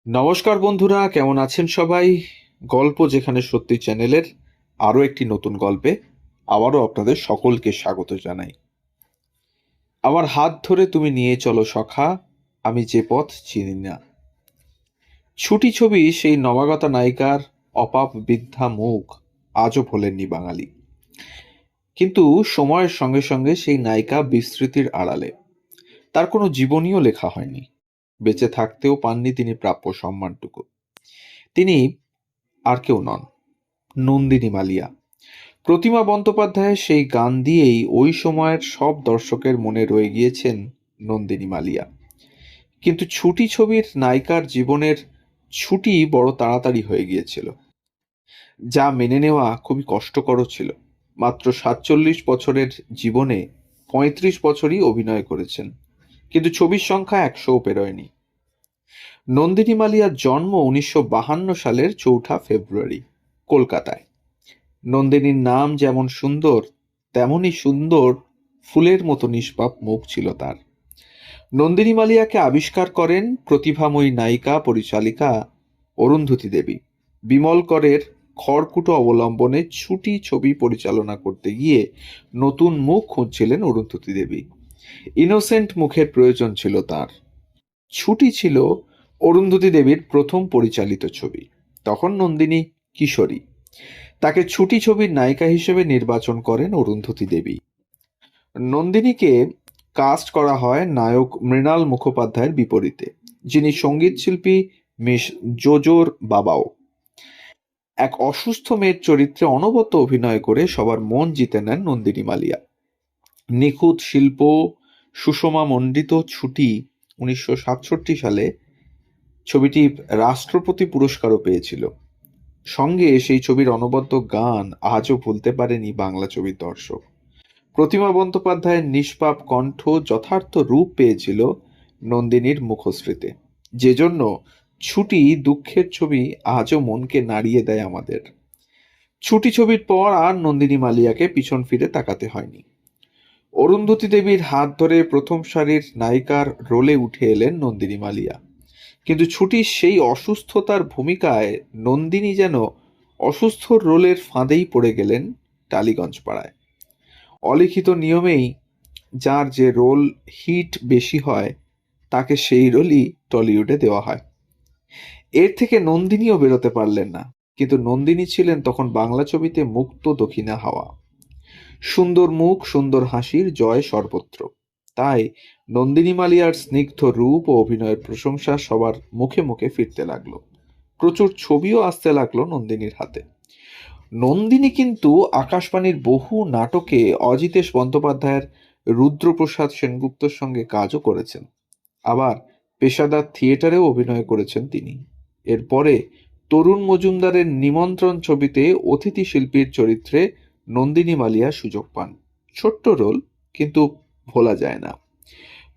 নমস্কার বন্ধুরা, কেমন আছেন সবাই? গল্প যেখানে সত্যি চ্যানেলের আরও একটি নতুন গল্পে আবারও আপনাদের সকলকে স্বাগত জানাই। আমার হাত ধরে তুমি নিয়ে চলো সখা, আমি যে পথ চিনি না। ছুটি ছবি সেই নবাগতা নায়িকার অপাপ বৃদ্ধা মুখ আজও ভোলেননি বাঙালি। কিন্তু সময়ের সঙ্গে সঙ্গে সেই নায়িকা বিস্মৃতির আড়ালে। তার কোনো জীবনীও লেখা হয়নি, বেঁচে থাকতেও পাননি তিনি প্রাপ্য সম্মানটুকু। তিনি আর কেউ নন, নন্দিনী মালিয়া। প্রতিমা বন্দ্যোপাধ্যায়ের সেই গান দিয়েই ওই সময়ের সব দর্শকের মনে রয়ে গিয়েছেন নন্দিনী মালিয়া। কিন্তু ছুটি ছবির নায়িকার জীবনের ছুটি বড় তাড়াতাড়ি হয়ে গিয়েছিল, যা মেনে নেওয়া খুবই কষ্টকরও ছিল। মাত্র ৪৭ বছরের জীবনে ৩৫ বছরই অভিনয় করেছেন, কিন্তু ছবির সংখ্যা ১০০ও পেরোয়নি। নন্দিনী মালিয়ার জন্ম ১৯৫২ সালের ৪ঠা ফেব্রুয়ারি কলকাতায়। নন্দিনীর নাম যেমন সুন্দর, তেমনই সুন্দর ফুলের মতো নিষ্পাপ মুখ ছিল তার। নন্দিনী মালিয়াকে আবিষ্কার করেন প্রতিভাময়ী নায়িকা পরিচালিকা অরুন্ধতী দেবী। বিমল করের খড়কুটো অবলম্বনে ছুটি ছবি পরিচালনা করতে গিয়ে নতুন মুখ খুঁজছিলেন অরুন্ধতী দেবী। ইনোসেন্ট মুখের প্রয়োজন ছিল তার। ছুটি ছিল অরুন্ধতী দেবীর প্রথম পরিচালিত ছবি। তখন নন্দিনী কিশোরী। তাকে ছুটি ছবির নায়িকা হিসেবে নির্বাচন করেন অরুন্ধতী দেবী। নন্দিনীকে কাস্ট করা হয় নায়ক মৃণাল মুখোপাধ্যায়ের বিপরীতে, যিনি সঙ্গীত শিল্পী মিস জোজোর বাবাও। এক অসুস্থ মেয়ের চরিত্রে অনবদ্য অভিনয় করে সবার মন জিতে নেন নন্দিনী মালিয়া। নিখুঁত শিল্প সুষমা মণ্ডিত ছুটি ১৯৬৭ সালে ছবিটি রাষ্ট্রপতি পুরস্কারও পেয়েছিল। সঙ্গে সেই ছবির অনবদ্য গান আজও ভুলতে পারেনি বাংলা ছবির দর্শক। প্রতিমা বন্দ্যোপাধ্যায়ের নিষ্পাপ কণ্ঠ যথার্থ রূপ পেয়েছিল নন্দিনীর মুখশ্রীতে, যে জন্য ছুটি দুঃখের ছবি আজও মনকে নাড়িয়ে দেয় আমাদের। ছুটি ছবির পর আর নন্দিনী মালিয়াকে পিছন ফিরে তাকাতে হয়নি। অরুন্ধতী দেবীর হাত ধরে প্রথম সারির নায়িকার রোলে উঠে এলেন নন্দিনী মালিয়া। কিন্তু ছুটির সেই অসুস্থতার ভূমিকায় নন্দিনী যেন অসুস্থ রোলের ফাঁদেই পড়ে গেলেন টালিগঞ্জ পাড়ায়। অলিখিত নিয়মেই যার যে রোল হিট বেশি হয়, তাকে সেই রোলই টলিউডে দেওয়া হয়। এর থেকে নন্দিনীও বেরোতে পারলেন না। কিন্তু নন্দিনী ছিলেন তখন বাংলা ছবিতে মুক্ত দক্ষিণা হাওয়া। সুন্দর মুখ, সুন্দর হাসির জয় সর্বত্র। তাই নন্দিনী মালিয়ার স্নিগ্ধ রূপ ও অভিনয়ের প্রশংসা সবার মুখে মুখে ফিরতে লাগলো। প্রচুর ছবিও আসতে লাগলো নন্দিনীর হাতে। নন্দিনী কিন্তু আকাশবাণীর বহু নাটকে অজিতেশ বন্দ্যোপাধ্যায়ের রুদ্রপ্রসাদ সেনগুপ্তর সঙ্গে কাজও করেছেন। আবার পেশাদার থিয়েটারেও অভিনয় করেছেন তিনি। এরপরে তরুণ মজুমদারের নিমন্ত্রণ ছবিতে অতিথি শিল্পীর চরিত্রে নন্দিনী মালিয়া সুযোগ পান। ছোট্ট রোল, কিন্তু ভোলা যায় না।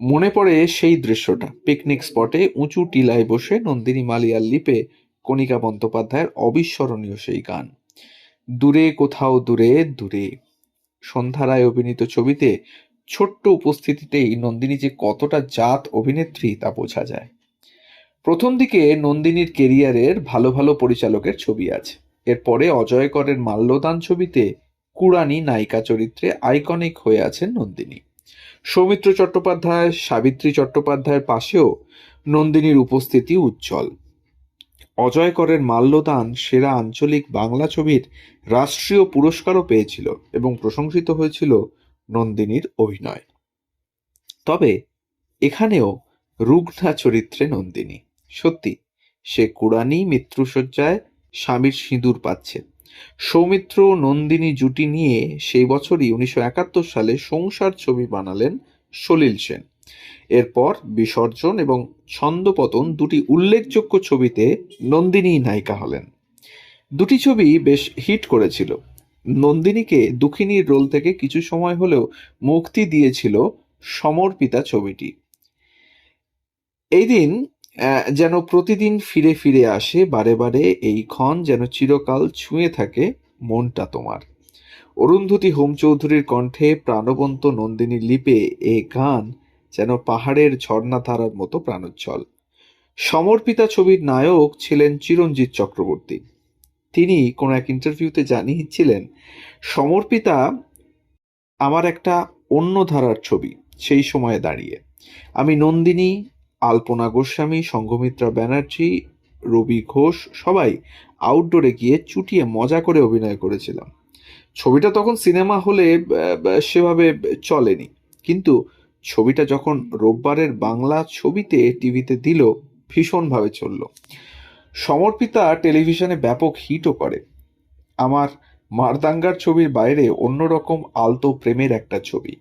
মনে পড়ে সেই দৃশ্যটা, পিকনিক স্পটে উঁচু টিলায় বসে নন্দিনী মালিয়ার লিপে কণিকা বন্দ্যোপাধ্যায়ের অবিস্মরণীয় সেই গান, দূরে কোথাও দূরে দূরে। সন্ধ্যা রায় অভিনীত ছবিতে ছোট্ট উপস্থিতিতেই নন্দিনী যে কতটা জাত অভিনেত্রী তা বোঝা যায়। প্রথম দিকে নন্দিনীর কেরিয়ারের ভালো ভালো পরিচালকের ছবি আছে। এরপরে অজয় করের মাল্যদান ছবিতে কুড়ানি নায়িকা চরিত্রে আইকনিক হয়ে আছেন নন্দিনী। সৌমিত্র চট্টোপাধ্যায়, সাবিত্রী চট্টোপাধ্যায়ের পাশেও নন্দিনীর উপস্থিতি উজ্জ্বল। অজয় করের মাল্যদান সেরা আঞ্চলিক বাংলা ছবির রাষ্ট্রীয় পুরস্কারও পেয়েছিল এবং প্রশংসিত হয়েছিল নন্দিনীর অভিনয়। তবে এখানেও রুগ্না চরিত্রে নন্দিনী। সত্যি, সে কুড়ানি মৃত্যুশয্যায় স্বামীর সিঁদুর পাচ্ছে। সৌমিত্র নন্দিনী জুটি নিয়ে সেই বছরই ১৯৭১ সালে সংসার ছবি বানালেন সলিল সেন। এরপর বিসর্জন এবং ছন্দপতন দুটি উল্লেখযোগ্য ছবিতে নন্দিনী নায়িকা হলেন। দুটি ছবি বেশ হিট করেছিল। নন্দিনীকে দুঃখিনীর রোল থেকে কিছু সময় হলেও মুক্তি দিয়েছিল সমর্পিতা ছবিটি। এই দিন যেন প্রতিদিন ফিরে ফিরে আসে বারে বারে, এই ক্ষণ যেন চিরকাল ছুঁয়ে থাকে মনটা তোমার। অরুন্ধতী হোম চৌধুরীর কণ্ঠে প্রাণবন্ত নন্দিনী লিপে এ গান যেন পাহাড়ের ঝর্ণাধারার মতো প্রাণোচ্ছল। সমর্পিতা ছবির নায়ক ছিলেন চিরঞ্জিত চক্রবর্তী। তিনি কোনো এক ইন্টারভিউতে জানিয়েছিলেন, সমর্পিতা আমার একটা অন্য ধারার ছবি। সেই সময়ে দাঁড়িয়ে আমি নন্দিনী, আলপনা গোস্বামী, সংঘমিত্রা ব্যানার্জি, রবি ঘোষ সবাই আউটডোরে গিয়ে চুটিয়ে মজা করে অভিনয় করেছিলাম। ছবিটা তখন সিনেমা হলে সেভাবে চলেনি, কিন্তু ছবিটা যখন রোববারের বাংলা ছবিতে টিভিতে দিল, ভীষণভাবে চলল। সমর্পিতা টেলিভিশনে ব্যাপক হিটও করে। আমার মারদাঙ্গার ছবির বাইরে অন্যরকম আলতো প্রেমের একটা ছবি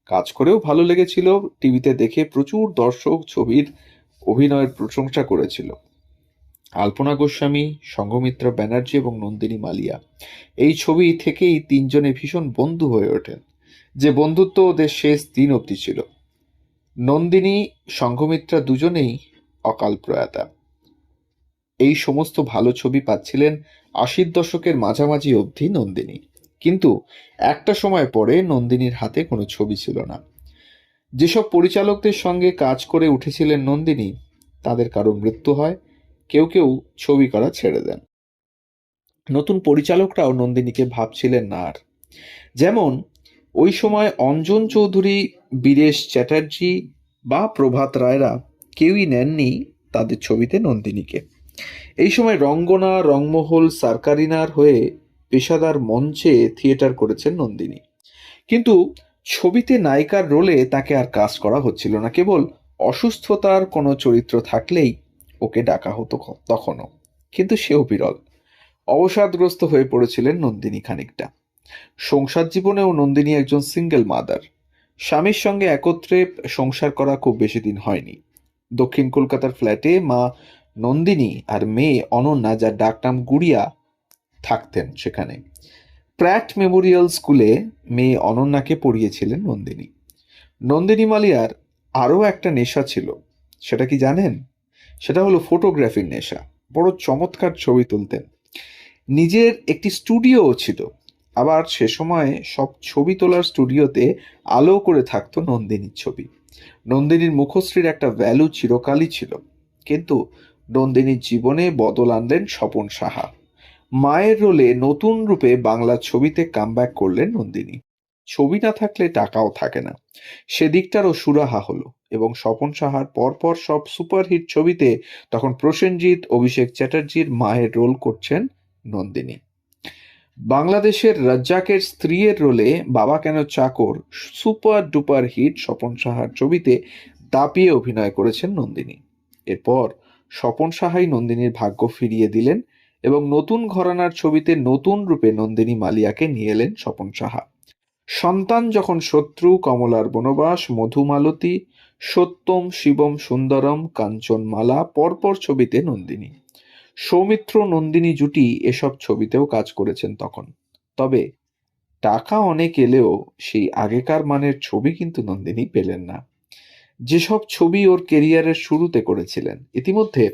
কাজ করেও ভালো লেগেছিল। টিভিতে দেখে প্রচুর দর্শক ছবির অভিনয়ের প্রশংসা করেছিল। আলপনা গোস্বামী, সংঘমিত্রা ব্যানার্জি এবং নন্দিনী মালিয়া, এই ছবি থেকেই তিনজনে ভীষণ বন্ধু হয়ে ওঠেন, যে বন্ধুত্ব ওদের শেষ দিন অবধি ছিল। নন্দিনী, সংঘমিত্রা দুজনেই অকাল প্রয়াতা। এই সমস্ত ভালো ছবি পাচ্ছিলেন ৮০ দশকের মাঝামাঝি অবধি নন্দিনী, কিন্তু একটা সময় পরে নন্দিনীর হাতে কোনো ছবি ছিল না। যেসব পরিচালকদের সঙ্গে কাজ করে উঠেছিলেন নন্দিনী, তাদের কারো মৃত্যু হয়, কেউ কেউ ছবি করা ছেড়ে দেন। নতুন পরিচালকরাও নন্দিনীকে ভাবছিলেন না আর। যেমন ওই সময় অঞ্জন চৌধুরী, বীরেশ চ্যাটার্জি বা প্রভাত রায়রা কেউই নেননি তাদের ছবিতে নন্দিনীকে। এই সময় রঙ্গনা, রংমহল, সার্কারিনার হয়ে পেশাদার মঞ্চে থিয়েটার করেছেন নন্দিনী, কিন্তু ছবিতে নায়িকার রোলে তাকে আর কাজ করা হচ্ছিল না। কেবল অসুস্থতার কোনো চরিত্র থাকলেই ওকে ডাকা হতো তখনও, কিন্তু সেও বিরল। অবসাদগ্রস্ত হয়ে পড়েছিলেন নন্দিনী খানিকটা। সংসার জীবনেও নন্দিনী একজন সিঙ্গেল মাদার। স্বামীর সঙ্গে একত্রে সংসার করা খুব বেশি দিন হয়নি। দক্ষিণ কলকাতার ফ্ল্যাটে মা নন্দিনী আর মেয়ে অনন্যা, যার ডাকনাম গুড়িয়া, থাকতেন সেখানে। প্র্যাট মেমোরিয়াল স্কুলে মেয়ে অনন্যাকে পড়িয়েছিলেন নন্দিনী। নন্দিনী মালিয়ার আরও একটা নেশা ছিল, সেটা কি জানেন? সেটা হলো ফটোগ্রাফির নেশা। বড় চমৎকার ছবি তুলতেন। নিজের একটি স্টুডিওও ছিল। আবার সে সময় সব ছবি তোলার স্টুডিওতে আলো করে থাকতো নন্দিনীর ছবি। নন্দিনীর মুখশ্রীর একটা ভ্যালু চিরকালই ছিল। কিন্তু নন্দিনীর জীবনে বদল আনলেন স্বপন সাহা। মায়ের রোলে নতুন রূপে বাংলা ছবিতে কামব্যাক করলেন নন্দিনী। ছবি না থাকলে টাকাও থাকে না, সেদিকটারও সুরাহা হলো। এবং স্বপন সাহার পরপর সব সুপারহিট ছবিতে তখন প্রসেনজিৎ, অভিষেক চ্যাটার্জির মায়ের রোল করছেন নন্দিনী। বাংলাদেশের রাজ্জাকের স্ত্রীর রোলে বাবা কেন চাকর সুপার ডুপার হিট স্বপন সাহার ছবিতে দাপিয়ে অভিনয় করেছেন নন্দিনী। এরপর স্বপন সাহাই নন্দিনীর ভাগ্য ফিরিয়ে দিলেন এবং নতুন ঘরানার ছবিতে নতুন রূপে নন্দিনী মালিয়াকে নিয়ে এলেন স্বপন সাহা। সন্তান যখন শত্রু, কমলার বনবাস, মধুমালতী, সত্যম শিবম সুন্দরম, কাঞ্চনমালা পরপর ছবিতে নন্দিনী। সৌমিত্র নন্দিনী জুটি এসব ছবিতেও কাজ করেছেন তখন। তবে টাকা অনেক এলেও সেই আগেকার মানের ছবি কিন্তু নন্দিনী পেলেন না, যেসব ছবি ওর কেরিয়ারের শুরুতে করেছিলেন। ইতিমধ্যে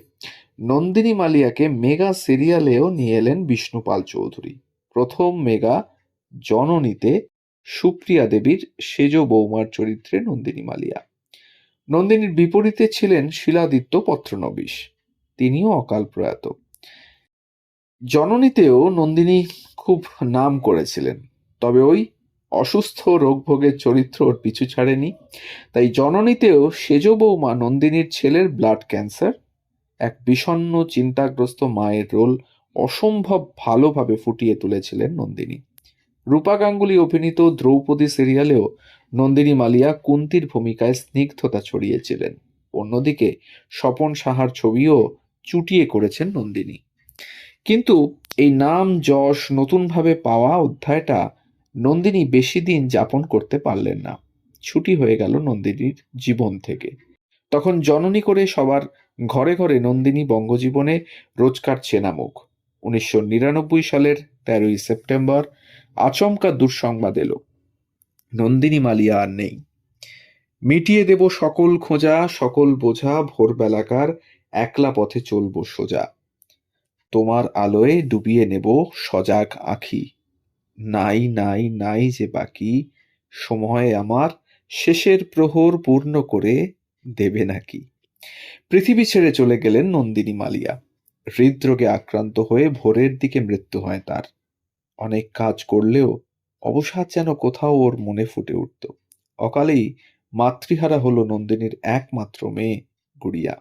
নন্দিনী মালিয়াকে মেগা সিরিয়ালেও নিয়ে এলেন বিষ্ণু পাল চৌধুরী। প্রথম মেগা জননীতে সুপ্রিয়া দেবীর সেজ বৌমার চরিত্রে নন্দিনী মালিয়া। নন্দিনীর বিপরীতে ছিলেন শিলাদিত্য পত্রনবীশ, তিনিও অকাল প্রয়াত। জননীতেও নন্দিনী খুব নাম করেছিলেন, তবে ওই অসুস্থ রোগভোগের চরিত্র ওর পিছু ছাড়েনি। তাই জননীতেও সেজ বৌমা নন্দিনীর ছেলের ব্লাড ক্যান্সার, এক বিষণ্ণ চিন্তাগ্রস্ত মায়ের রোল অসম্ভব ভালোভাবে ফুটিয়ে তুলেছিলেন নন্দিনী। রূপা গাঙ্গুলি অভিনীত দ্রৌপদী সিরিয়ালেও নন্দিনী মালিয়া কুন্তির ভূমিকায় স্নিগ্ধতা ছড়িয়েছিলেন। অন্যদিকে স্বপন সাহার ছবিও চুটিয়ে করেছেন নন্দিনী। কিন্তু এই নাম যশ নতুনভাবে পাওয়া অধ্যায়টা নন্দিনী বেশি দিন যাপন করতে পারলেন না। ছুটি হয়ে গেল নন্দিনীর জীবন থেকে। তখন জননী করে সবার ঘরে ঘরে নন্দিনী বঙ্গজীবনে রোজকার চেনা মুখ। ১৯৯৯ সালের ১৩ই সেপ্টেম্বর আচমকা দুঃসংবাদ এলো, নন্দিনী মালিয়া আর নেই। মিটিয়ে দেব সকল খোঁজা, সকল বোঝা, ভোরবেলাকার একলা পথে চলব সোজা। তোমার আলোয় ডুবিয়ে নেব সজাগ আঁখি। নাই নাই নাই যে বাকি, সময় আমার শেষের প্রহর পূর্ণ করে দেবে নাকি। পৃথিবী ছেড়ে চলে গেলেন নন্দিনী মালিয়া। হৃদরোগে আক্রান্ত হয়ে ভোরের দিকে মৃত্যু হয় তার। অনেক কাজ করলেও অবসাদ যেন কোথাও ওর মনে ফুটে উঠত। অকালেই মাতৃহারা হলো নন্দিনীর একমাত্র মেয়ে গুড়িয়া।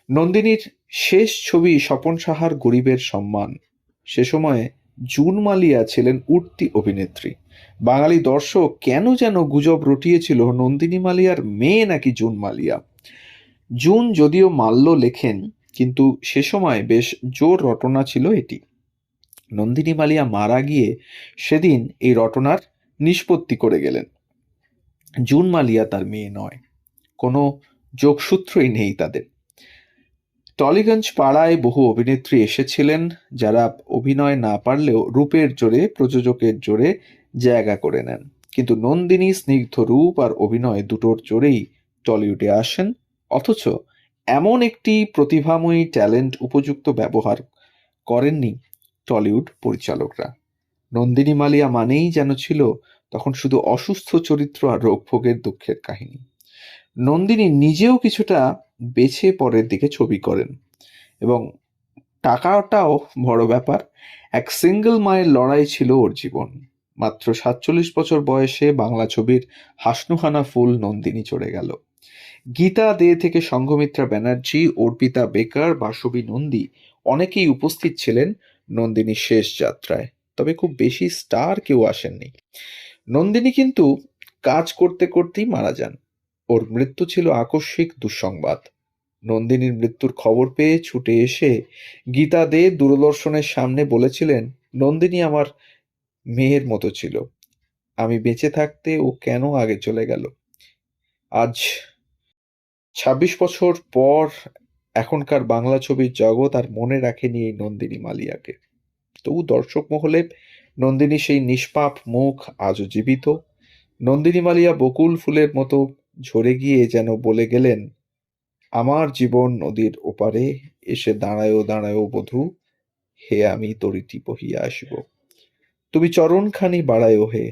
নন্দিনীর শেষ ছবি স্বপন সাহার গরিবের সম্মান। সে সময়ে জুন মালিয়া ছিলেন উঠতি অভিনেত্রী। বাঙালি দর্শক কেন যেন গুজব রটিয়েছিল নন্দিনী মালিয়ার মেয়ে নাকি জুন মালিয়া। জুন যদিও মাল্য লেখেন, কিন্তু সে সময় বেশ জোর রটনা ছিল এটি। নন্দিনী মালিয়া মারা গিয়ে সেদিন এই রটনার নিষ্পত্তি করে গেলেন। জুন মালিয়া তার মেয়ে নয়, কোনো যোগসূত্রই নেই তাদের। টলিগঞ্জ পাড়ায় বহু অভিনেত্রী এসেছিলেন, যারা অভিনয় না পারলেও রূপের জোরে, প্রযোজকের জোরে জায়গা করে নেন। কিন্তু নন্দিনী স্নিগ্ধ রূপ আর অভিনয় দুটোর জোরেই টলিউডে আসেন। অথচ এমন একটি প্রতিভাময়ী ট্যালেন্ট উপযুক্ত ব্যবহার করেননি টলিউড পরিচালকরা। নন্দিনী মালিয়া মানেই যেন ছিল তখন শুধু অসুস্থ চরিত্র আর রোগভোগের দুঃখের কাহিনী। নন্দিনী নিজেও কিছুটা বেছে পরের দিকে ছবি করেন, এবং টাকাটাও বড় ব্যাপার। এক সিঙ্গল মায়ের লড়াই ছিল ওর জীবন। মাত্র 47 বছর বয়সে বাংলা ছবির হাসনুহানা ফুল নন্দিনী চড়ে গেল। গীতা দে থেকে সংঘমিত্রা ব্যানার্জি, অর্পিতা বেকার, বাসবী নন্দী অনেকেই উপস্থিত ছিলেন নন্দিনীর শেষ যাত্রায়। তবে খুব বেশি স্টার কেউ আসেননি। নন্দিনী কিন্তু কাজ করতে করতেই মারা যান। ওর মৃত্যু ছিল আকস্মিক দুঃসংবাদ। নন্দিনীর মৃত্যুর খবর পেয়ে ছুটে এসে গীতা দে দূরদর্শনের সামনে বলেছিলেন, নন্দিনী আমার মেয়ের মতো ছিল, আমি বেঁচে থাকতে ও কেন আগে চলে গেল। আজ ২৬ বছর পর এখনকার বাংলা ছবির জগৎ আর মনে রাখেনি এই নন্দিনী মালিয়াকে। তবু দর্শক মহলে নন্দিনী সেই নিষ্পাপ মুখ আজও জীবিত। নন্দিনী মালিয়া বকুল ফুলের মতো ঝরে গিয়ে যেন বলে গেলেন, আমার জীবন নদীর ওপারে, এসে দাঁড়ায় দাঁড়ায় বধূ, হে আমি তরিটি বহিয়া আসিব। তুমি চরণখানি বাড়ায় হে,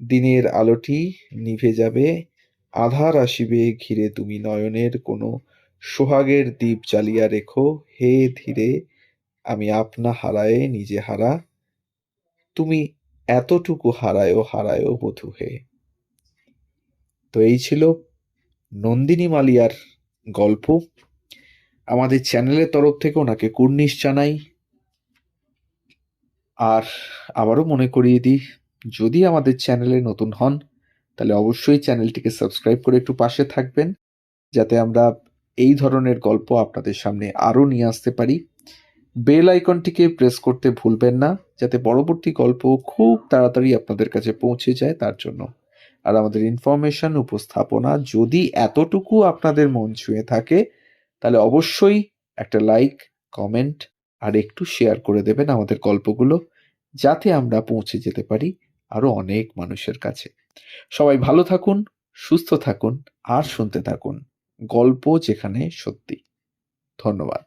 দিনের আলোটি নিভে যাবে, আধার আসিবে ঘিরে, তুমি নয়নের কোনো সোহাগের দ্বীপ জ্বালিয়া রেখো, হে ধীরে আমি আপনা হারায়ে নিজে হারা, তুমি এতটুকু হারায় হারায় বধূ হে। তো এই ছিল নন্দিনী মালিয়ার গল্প। আমাদের চ্যানেলের তরফ থেকে ওনাকে কুর্নিশ জানাই। আর আবারও মনে করিয়ে দিই, যদি আমাদের চ্যানেলে নতুন হন তাহলে অবশ্যই চ্যানেলটিকে সাবস্ক্রাইব করে একটু পাশে থাকবেন, যাতে আমরা এই ধরনের গল্প আপনাদের সামনে আরও নিয়ে আসতে পারি। বেল আইকনটিকে প্রেস করতে ভুলবেন না, যাতে পরবর্তী গল্প খুব তাড়াতাড়ি আপনাদের কাছে পৌঁছে যায় তার জন্য। আর আমাদের ইনফরমেশন, উপস্থাপনা যদি এতটুকু আপনাদের মন ছুঁয়ে থাকে, তাহলে অবশ্যই একটা লাইক, কমেন্ট আর একটু শেয়ার করে দেবেন আমাদের গল্পগুলো, যাতে আমরা পৌঁছে যেতে পারি আরও অনেক মানুষের কাছে। সবাই ভালো থাকুন, সুস্থ থাকুন আর শুনতে থাকুন গল্প যেখানে সত্যি। ধন্যবাদ।